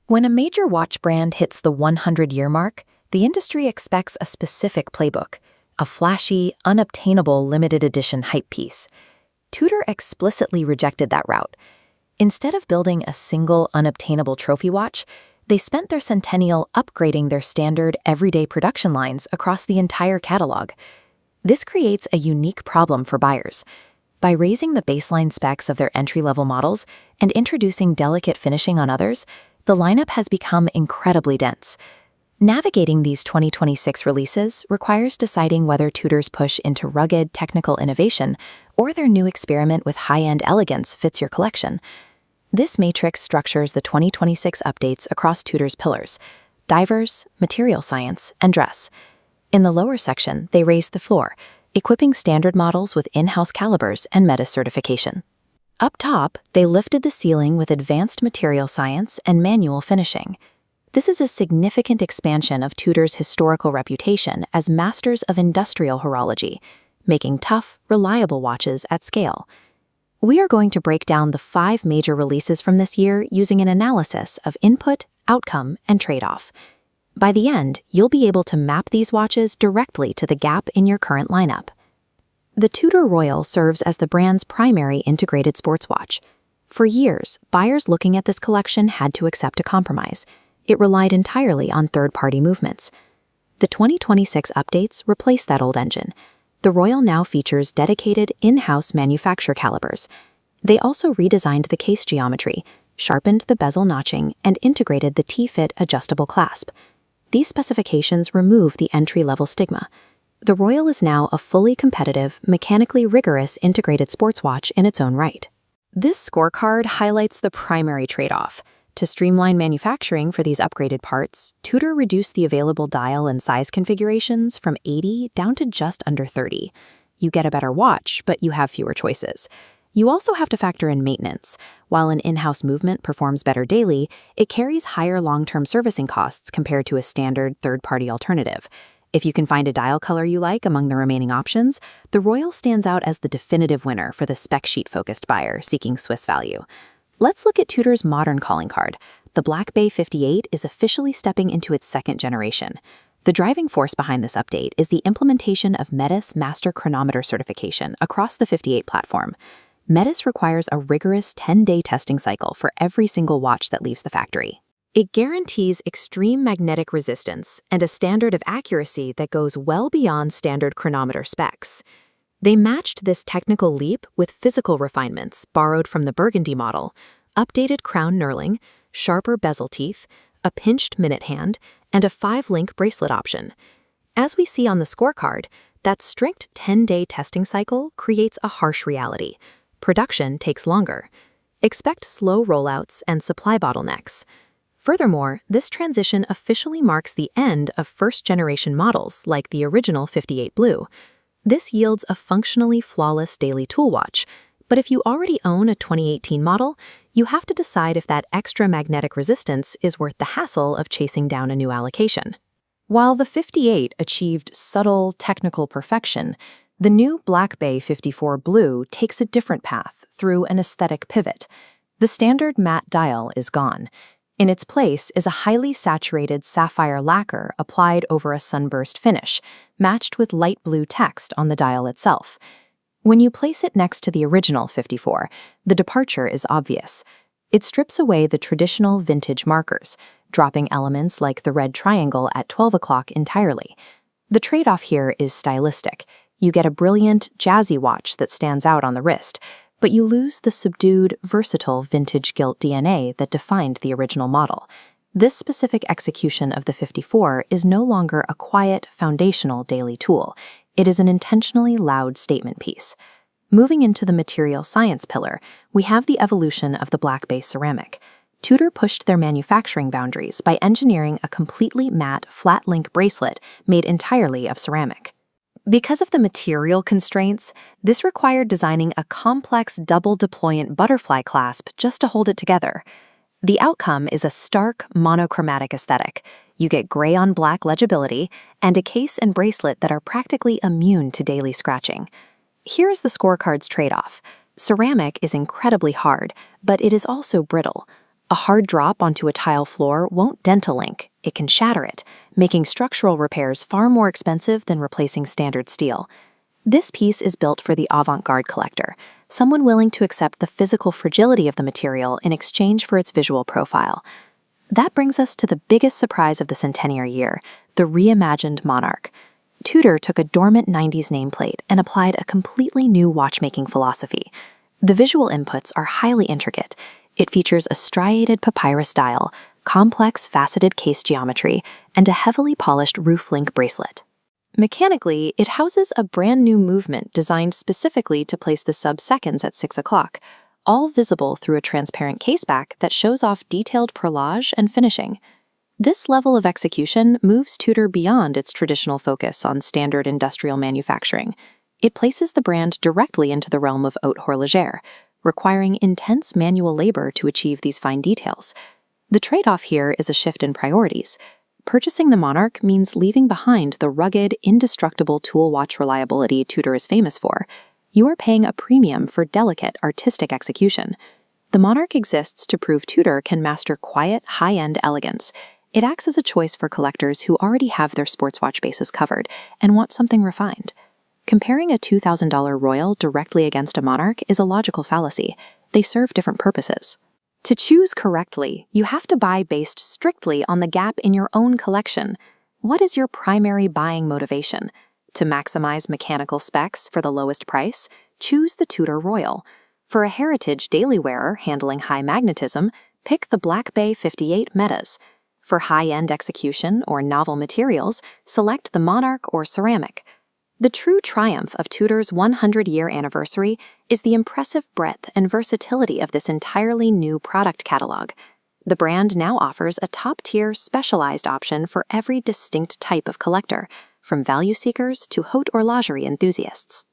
When a major watch brand hits the 100-year mark, the industry expects a specific playbook, a flashy, unobtainable limited edition hype piece. Tudor explicitly rejected that route. Instead of building a single, unobtainable trophy watch, they spent their centennial upgrading their standard, everyday production lines across the entire catalog. This creates a unique problem for buyers. By raising the baseline specs of their entry-level models and introducing delicate finishing on others, the lineup has become incredibly dense. Navigating these 2026 releases requires deciding whether Tudor's push into rugged, technical innovation or their new experiment with high-end elegance fits your collection. This matrix structures the 2026 updates across Tudor's pillars: divers, material science, and dress. In the lower section, they raised the floor, equipping standard models with in-house calibers and META certification. Up top, they lifted the ceiling with advanced material science and manual finishing. This is a significant expansion of Tudor's historical reputation as masters of industrial horology, making tough, reliable watches at scale. We are going to break down the 5 major releases from this year using an analysis of input, outcome, and trade-off. By the end, you'll be able to map these watches directly to the gap in your current lineup. The Tudor Royal serves as the brand's primary integrated sports watch. For years, buyers looking at this collection had to accept a compromise. It relied entirely on third-party movements. The 2026 updates replaced that old engine. The Royal now features dedicated in-house manufacture calibers. They also redesigned the case geometry, sharpened the bezel notching, and integrated the T-fit adjustable clasp. These specifications remove the entry-level stigma. The Royal is now a fully competitive, mechanically rigorous integrated sports watch in its own right. This scorecard highlights the primary trade-off. To streamline manufacturing for these upgraded parts, Tudor reduced the available dial and size configurations from 80 down to just under 30. You get a better watch, but you have fewer choices. You also have to factor in maintenance. While an in-house movement performs better daily, it carries higher long-term servicing costs compared to a standard third-party alternative. If you can find a dial color you like among the remaining options, the Royal stands out as the definitive winner for the spec sheet-focused buyer seeking Swiss value. Let's look at Tudor's modern calling card. The Black Bay 58 is officially stepping into its second generation. The driving force behind this update is the implementation of METIS Master Chronometer certification across the 58 platform. METIS requires a rigorous 10-day testing cycle for every single watch that leaves the factory. It guarantees extreme magnetic resistance and a standard of accuracy that goes well beyond standard chronometer specs. They matched this technical leap with physical refinements borrowed from the Burgundy model: updated crown knurling, sharper bezel teeth, a pinched minute hand, and a 5-link bracelet option. As we see on the scorecard, that strict 10-day testing cycle creates a harsh reality. Production takes longer. Expect slow rollouts and supply bottlenecks. Furthermore, this transition officially marks the end of first-generation models like the original 58 Blue. This yields a functionally flawless daily tool watch, but if you already own a 2018 model, you have to decide if that extra magnetic resistance is worth the hassle of chasing down a new allocation. While the 58 achieved subtle technical perfection, the new Black Bay 54 Blue takes a different path through an aesthetic pivot. The standard matte dial is gone. In its place is a highly saturated sapphire lacquer applied over a sunburst finish, matched with light blue text on the dial itself. When you place it next to the original 54, the departure is obvious. It strips away the traditional vintage markers, dropping elements like the red triangle at 12 o'clock entirely. The trade-off here is stylistic. You get a brilliant, jazzy watch that stands out on the wrist, but you lose the subdued, versatile vintage gilt DNA that defined the original model. This specific execution of the 54 is no longer a quiet, foundational daily tool. It is an intentionally loud statement piece. Moving into the material science pillar, we have the evolution of the Black Bay ceramic. Tudor pushed their manufacturing boundaries by engineering a completely matte, flat-link bracelet made entirely of ceramic. Because of the material constraints, this required designing a complex double-deployant butterfly clasp just to hold it together. The outcome is a stark, monochromatic aesthetic. You get gray-on-black legibility and a case and bracelet that are practically immune to daily scratching. Here's the scorecard's trade-off. Ceramic is incredibly hard, but it is also brittle. A hard drop onto a tile floor won't dent a link, it can shatter it, making structural repairs far more expensive than replacing standard steel. This piece is built for the avant-garde collector, someone willing to accept the physical fragility of the material in exchange for its visual profile. That brings us to the biggest surprise of the centenary year, the Reimagined Monarch. Tudor took a dormant 90s nameplate and applied a completely new watchmaking philosophy. The visual inputs are highly intricate. It features a striated papyrus dial, complex faceted case geometry, and a heavily polished roof link bracelet. Mechanically, it houses a brand new movement designed specifically to place the sub-seconds at 6 o'clock, all visible through a transparent caseback that shows off detailed perlage and finishing. This level of execution moves Tudor beyond its traditional focus on standard industrial manufacturing. It places the brand directly into the realm of haute-horology, requiring intense manual labor to achieve these fine details. The trade-off here is a shift in priorities. Purchasing the Monarch means leaving behind the rugged, indestructible tool watch reliability Tudor is famous for. You are paying a premium for delicate, artistic execution. The Monarch exists to prove Tudor can master quiet, high-end elegance. It acts as a choice for collectors who already have their sports watch bases covered and want something refined. Comparing a $2,000 Royal directly against a Monarch is a logical fallacy. They serve different purposes. To choose correctly, you have to buy based strictly on the gap in your own collection. What is your primary buying motivation? To maximize mechanical specs for the lowest price, choose the Tudor Royal. For a heritage daily wearer handling high magnetism, pick the Black Bay 58 Metas. For high-end execution or novel materials, select the Monarch or ceramic. The true triumph of Tudor's 100-year anniversary is the impressive breadth and versatility of this entirely new product catalog. The brand now offers a top-tier specialized option for every distinct type of collector, from value seekers to haute-horology enthusiasts.